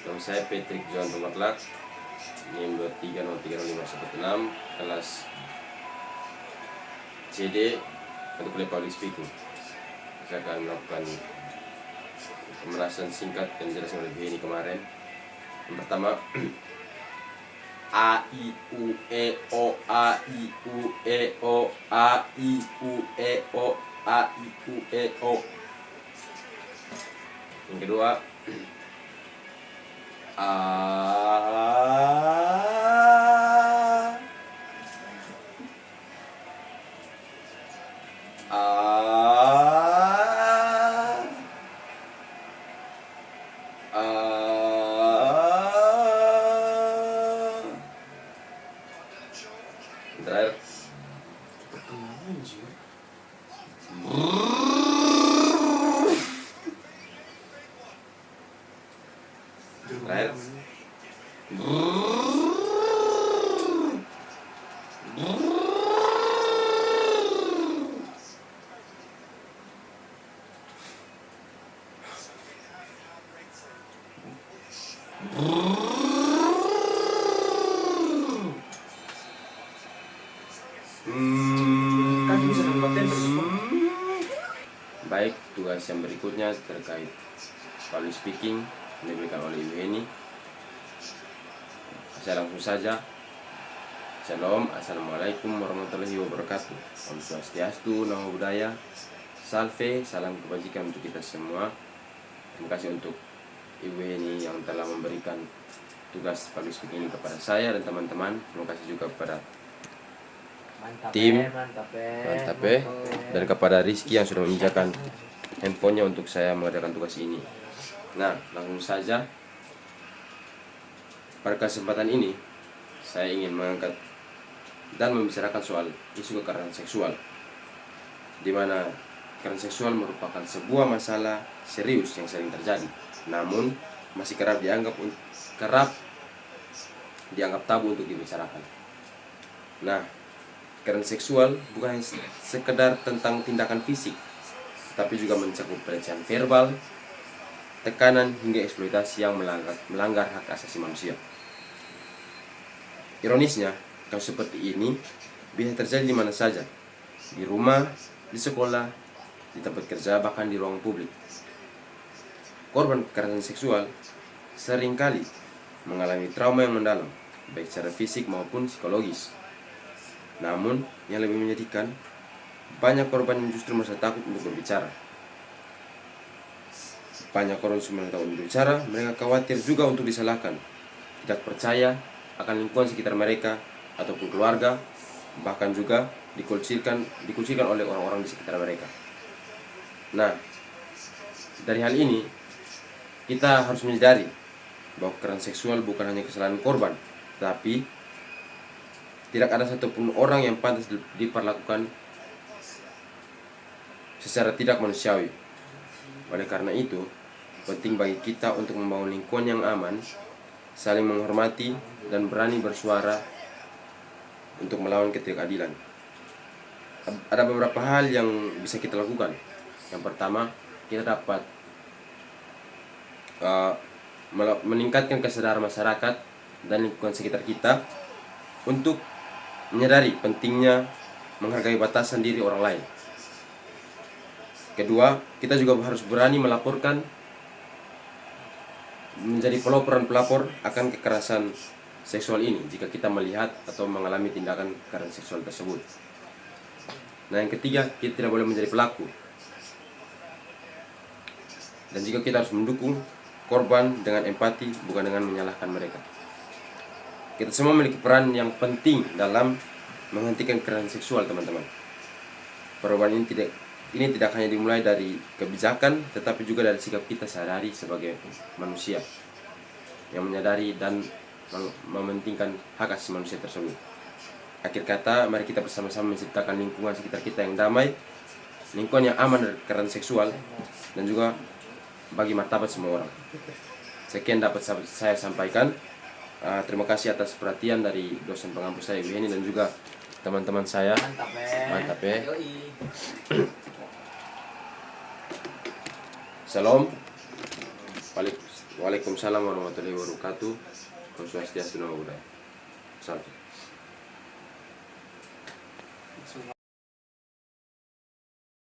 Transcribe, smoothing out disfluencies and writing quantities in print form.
Nama saya Patrick John Tomatlak, NIM 23030516, kelas CD untuk kuliah public speaking. Saya akan melakukan pembahasan singkat yang dijelaskan oleh ini kemarin. Yang pertama, A I U E O, A I U E O, A I U E O, A I U E O. Yang kedua, A terakhir baik, tugas yang berikutnya terkait public speaking yang diberikan oleh Ibu Heni. Saya langsung saja. Shalom, assalamualaikum warahmatullahi wabarakatuh. Om Swastiastu, Namo Buddhaya, Salve, salam kebajikan untuk kita semua. Terima kasih untuk Ibu Heni yang telah memberikan tugas public speaking ini kepada saya dan teman-teman. Terima kasih juga kepada tim mantap dan kepada Rizky yang sudah meminjamkan handphonenya untuk saya mengerjakan tugas ini. Nah, langsung saja. Pada kesempatan ini saya ingin mengangkat dan membicarakan soal isu kekerasan seksual, di mana kekerasan seksual merupakan sebuah masalah serius yang sering terjadi, namun masih kerap dianggap tabu untuk dibicarakan. Nah, kekerasan seksual bukan sekedar tentang tindakan fisik, tapi juga mencakup pelecehan verbal, tekanan hingga eksploitasi yang melanggar hak asasi manusia. Ironisnya, kasus seperti ini bisa terjadi di mana saja, di rumah, di sekolah, di tempat kerja, bahkan di ruang publik. Korban kekerasan seksual seringkali mengalami trauma yang mendalam, baik secara fisik maupun psikologis. Namun, yang lebih menyedihkan, banyak korban yang justru merasa takut untuk berbicara. Banyak korban yang merasa takut untuk berbicara, mereka khawatir juga untuk disalahkan, tidak percaya akan lingkungan sekitar mereka ataupun keluarga, bahkan juga dikucilkan oleh orang-orang di sekitar mereka. Nah, dari hal ini kita harus menyadari bahwa kekerasan seksual bukan hanya kesalahan korban, tapi tidak ada satupun orang yang pantas diperlakukan secara tidak manusiawi. Oleh karena itu, penting bagi kita untuk membangun lingkungan yang aman, saling menghormati, dan berani bersuara untuk melawan ketidakadilan. Ada beberapa hal yang bisa kita lakukan. Yang pertama, kita dapat meningkatkan kesadaran masyarakat dan lingkungan sekitar kita untuk menyadari pentingnya menghargai batasan diri orang lain. Kedua, kita juga harus berani melaporkan, menjadi pelapor akan kekerasan seksual ini jika kita melihat atau mengalami tindakan kekerasan seksual tersebut. Nah, yang ketiga, kita tidak boleh menjadi pelaku. Dan juga kita harus mendukung korban dengan empati, bukan dengan menyalahkan mereka. Kita semua memiliki peran yang penting dalam menghentikan kekerasan seksual, teman-teman. Perubahan ini tidak hanya dimulai dari kebijakan, tetapi juga dari sikap kita sehari-hari sebagai manusia yang menyadari dan mementingkan hak asasi manusia tersebut. Akhir kata, mari kita bersama-sama menciptakan lingkungan sekitar kita yang damai, lingkungan yang aman dari kekerasan seksual, dan juga bagi martabat semua orang. Sekian dapat saya sampaikan. Terima kasih atas perhatian dari dosen pengampu saya Ibu Heni dan juga teman-teman saya. Mantap ya. Shalom. Balik. Waalaikumsalam warahmatullahi wabarakatuh. Om Swastiastu, Namo Buddhaya. Salam.